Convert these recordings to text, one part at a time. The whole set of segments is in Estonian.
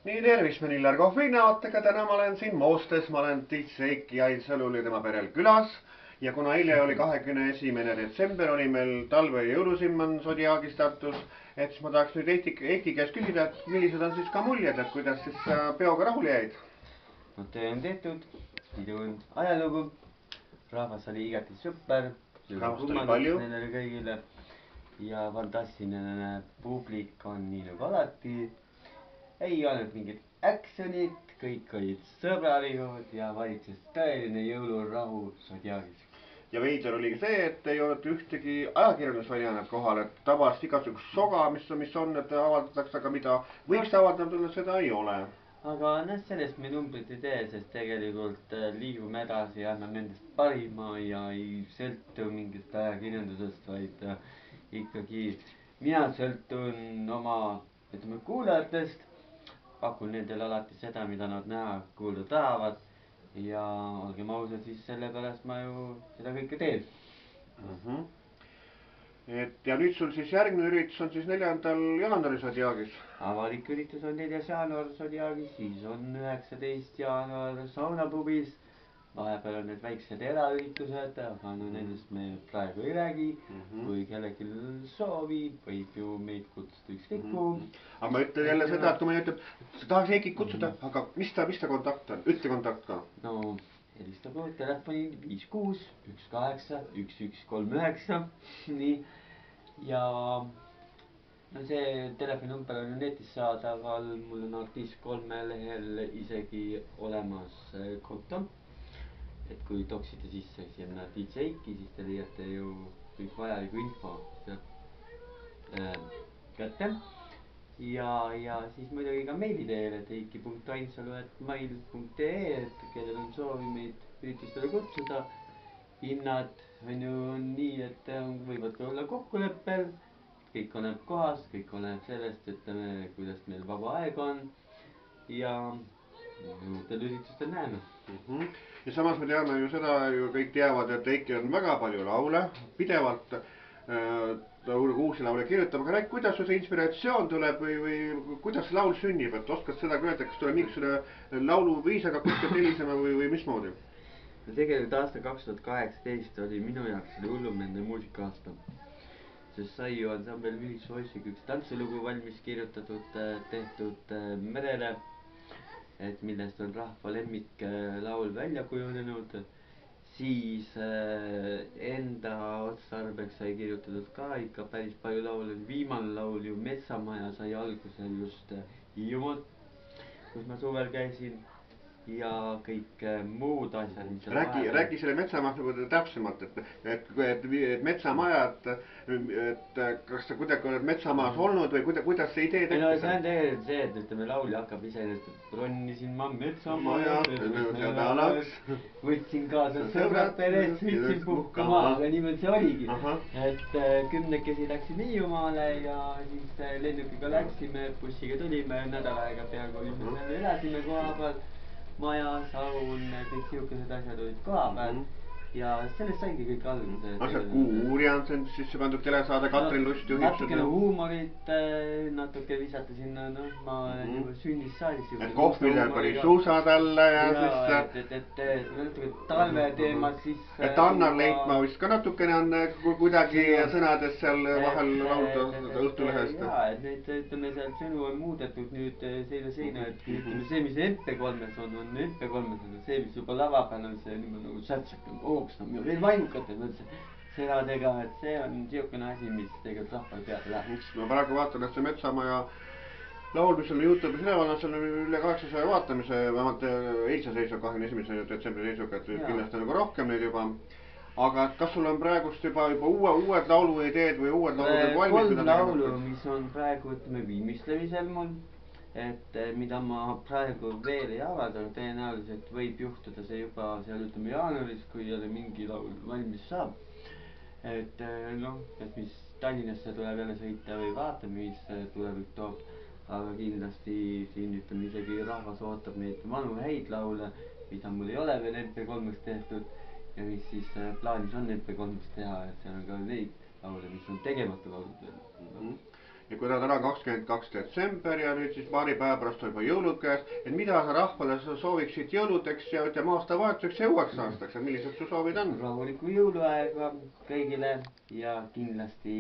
Nii tervist, ma Illar Kohvinaatega, täna ma olen siin Moostes, ma olen Tiit Seiki Ainsalul ja tema perel külas. Ja kuna eile oli 21. detsember, oli meil talve jõulusimman Zodiaagis Tartus, et siis ma tahaks nüüd Eiki käest küsida, et millised on siis ka muljed, et kuidas siis peoga rahule jäid? No töö on tehtud, pidu on ajalugu, rahvas oli igati super, Rahvast oli palju. nendele kõigile ja fantastiline publik on nii nagu alati. Ei olnud mingit actionit, kõik olid sõbralikud ja valitses tõeline jõulurahu Zodiaagis. Ja veider oli see, et ei olnud ühtegi ajakirjandusväljaannet kohal, et tavaliselt igasugust soga, mis on, et avaldatakse, aga mida võiks avaldada, seda ei ole. Aga sellest me numbrit ei tee, sest tegelikult liigume edasi ja anname endast parima ja ei sõltu mingist ajakirjandusest, vaid ikkagi mina sõltun oma, ütleme, kuulajatest, pakun nendele alati seda, mida nad näha kuulda tahavad ja olgem ausad, siis sellepärast ma ju seda kõike teen. Et ja nüüd sul siis järgmine üritus on siis 4. jaanuaril Zodiaagis. Avalik üritus on 4. jaanuar Zodiaagis, siis on 19. jaanuar Saunapubis. Vahepeal on need väiksed eraüritused, aga no nendest me praegu ei räägi. Kui kellelgi soovi, võib ju meid kutsuda ükskõik kuhu. Aga ma ütlen jälle seda, et kui mõni ütleb, sa tahaks Eikit kutsuda, aga mis ta kontakt on? Ütle kontakt ka. No helistab telefoni 56 18 1139. Nii. Ja no see telefoninumber on netis saadaval, mul on Artist 3 lehel isegi olemas konto. Et kui toksite sisse sinna Tiit Seiki, siis te leiate ju kõik vajaliku info kätte. Ja siis muidugi ka meili teel, et eiki.ainsalu@mail.ee, et kellel on soovi meid üritustele kutsuda. Hinnad on ju nii, et võivad ka olla kokkuleppel. Kõik oleneb kohast, kõik oleneb sellest, ütleme, kuidas meil vaba aeg on. Ja muudel üritustel näeme. Ja samas me teame ju seda, ju kõik teavad, et Eiki on väga palju laule, pidevalt uusi laule kirjutab, aga räägi, kuidas see inspiratsioon tuleb või kuidas see laul sünnib, et oskad seda ka öelda, kas tuleb mingisugune lauluviisaga kuskilt helisema või mismoodi? No tegelikult aasta 2018 oli minu jaoks oli hullumeelne muusika-aasta. Sest sai ju ansambel Vilisvoissiga üks tantselugu valmis kirjutatud, tehtud merele, et millest on rahva lemmik laul välja kujunenud. Siis enda otstarbeks sai kirjutatud ka ikka päris palju laule. Viimane laul ju Metsamaja sai alguse just Hiiumaalt, kus ma suvel käisin ja kõik muud asjad, mis räägi selle Metsamaast nagu täpsemalt, et Metsamaja, et kas sa kuidagi oled Metsamaas olnud või kuidas see idee tekkis? No see on tegelikult see, et ütleme laulja hakkab iseenesest, et ronnisin ma Metsamaja, võtsin kaasa sõbrad perest, sõitsin puhkama, aga niimoodi see oligi. Et 10 läksime Hiiumaale ja siis lennukiga läksime, bussiga tulime, nädal aega peaaegu olime seal, elasime koha peal. Maja, saun, kõik siukesed asjad olid koha peal ja sellest saigi kõik alguse. Asjad Kuuri on sisse pandud telesaade, Katrin Lust juhib seda. Natukene huumorit, natuke visata sinna, noh, ma olen juba sünnist saadik. Et kohvile pani suusad alla ja siis. Et natuke talveteemad siis. Et Annar Leitmaa vist ka natukene on kuidagi sõnades seal vahel laulda Õhtulehest. Jaa, et neid, ütleme, seal sõnu on muudetud nüüd seina, et ütleme see, mis MP3-s on MP3-s, aga see, mis juba lava peal on, see niimoodi nagu sätsak on hoogsam ja veel vaimukate sõnadega, et see on siukene asi, mis tegelikult rahval peale läheb. Ma praegu vaatan, et see Metsamaja laul, mis on YouTube'is üleval, seal on üle 800 vaatamise, vähemalt eilse seisuga, 21. detsembri seisuga, et kindlasti nagu rohkem neid juba. Aga kas sul on praegust juba uued lauluideed või uued laulud valmis? 3 laulu, mis on praegu, ütleme, viimistlemisel mul. Et mida ma praegu veel ei avalda, tõenäoliselt võib juhtuda see juba seal, ütleme, jaanuaris, kui jälle mingi laul valmis saab. Et noh, et mis Tallinnasse tuleb jälle sõita või vaatame, mis tulevik toob. Aga kindlasti siin, ütleme, isegi rahvas ootab neid vanu häid laule, mida mul ei ole veel MP3-ks tehtud ja mis siis plaanis on MP3-ks teha, et seal on ka neid laule, mis on tegemata laulud veel. ja kui ta täna 22. detsember ja nüüd siis paari päeva pärast on juba jõulud käes, et mida sa rahvale sooviksid jõuludeks ja ütleme aastavahetuseks ja uueks aastaks, et millised su soovid on? Rahulikku jõuluaega kõigile ja kindlasti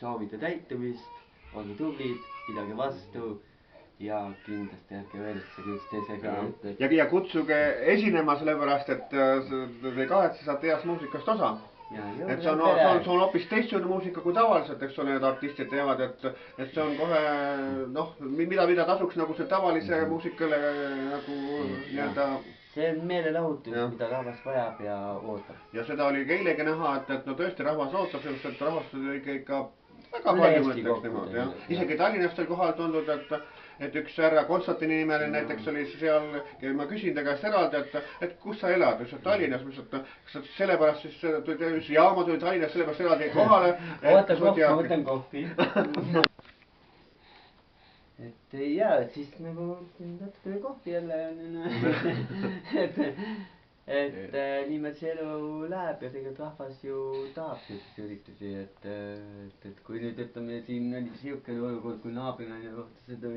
soovide täitumist, olge tublid, pidage vastu ja kindlasti ärge veelitsege üksteisega. Ja kutsuge esinema, sellepärast et te kahetse saate heast muusikast osa. Et see on hoopis teistsugune muusika kui tavaliselt, eks ole, need artistid teevad, et see on kohe, noh, mida tasuks nagu see tavalise muusikale nagu nii-öelda. See on meelelahutus, mida rahvas vajab ja ootab. Ja seda oli eilegi näha, et no tõesti rahvas ootab, sellepärast et rahvast oli ikka väga palju mõtleks niimoodi, jah. Isegi Tallinnast oli kohale tundnud, et üks härra Konstantini nimeline näiteks oli seal, ma küsin ta käest eraldi, et kus sa elad, ütles, et Tallinnas, kas sellepärast siis jaama tuli Tallinnas, sellepärast eraldi kohale. Oota kohvi, ma võtan kohvi. Et jaa, et siis nagu natukene kohvi jälle. Et niimoodi see elu läheb ja tegelikult rahvas ju tahab selliseid üritusi, et kui nüüd ütleme, siin oli siukene olukord, kui naabrinaine vaatas seda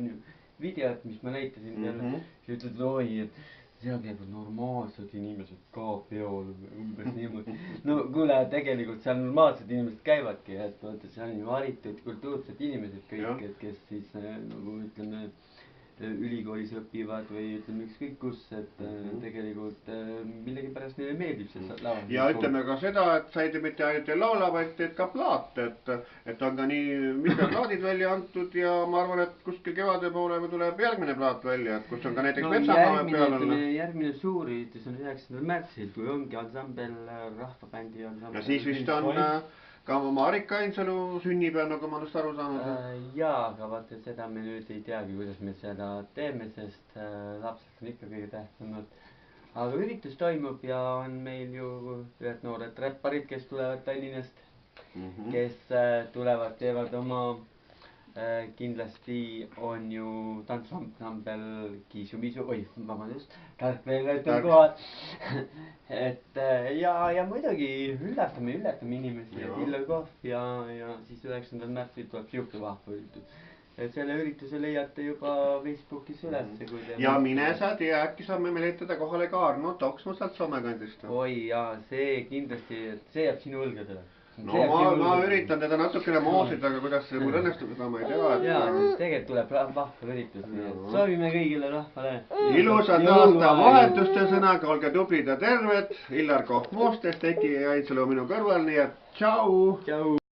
videot, mis ma näitasin talle, siis ütled, oi, et seal käivad normaalsed inimesed ka peol, umbes niimoodi. No kuule, tegelikult seal normaalsed inimesed käivadki, et vaata, seal on ju haritud kultuursed inimesed kõik, et kes siis nagu ütleme, ülikoolis õpivad või ütleme ükskõik kus, et tegelikult millegipärast neile meeldib see laval. Ja ütleme ka seda, et sa ei mitte ainult ei laula, vaid teed ka plaate, et on ka nii mitmed plaadid välja antud ja ma arvan, et kuskil kevade poole tuleb järgmine plaat välja, et kus on ka näiteks Metsamaa peal on. Järgmine suur üritus on 9. märtsil, kui ongi ansambel, rahvabändi ansambel. Ja siis vist on ka Marika Ainsalu sünnipäev, nagu ma olen aru saanud. Jaa, aga vaata seda me nüüd ei teagi, kuidas me seda teeme, sest lapsed on ikka kõige tähtsamad. Aga üritus toimub ja on meil ju ühed noored räpparid, kes tulevad Tallinnast, kes tulevad, teevad oma, kindlasti on ju tantsuansambel Kiisu-Miisu, oi, vabandust, Tarkveele ütleb kohal. Et ja muidugi üllatame inimesi ja Tiller Kohv ja siis 9. märtsil tuleb siuke vahva üritus. Et selle ürituse leiate juba Facebookis üles. Ja mine sa tea, äkki saame meelitada kohale ka Arno Toksma sealt Soome kandist. Oi jaa, see kindlasti, see jääb sinu õlgadele. No ma üritan teda natukene moosida, aga kuidas see mul õnnestub, seda ma ei tea. Jaa, tegelikult tuleb vahva üritus. Soovime kõigile rahvale. Ilusat aastavahetust ja sõnaga, olge tublid ja terved. Illar Kohv Moostest, Eki Ainsalu minu kõrval, nii et tšau.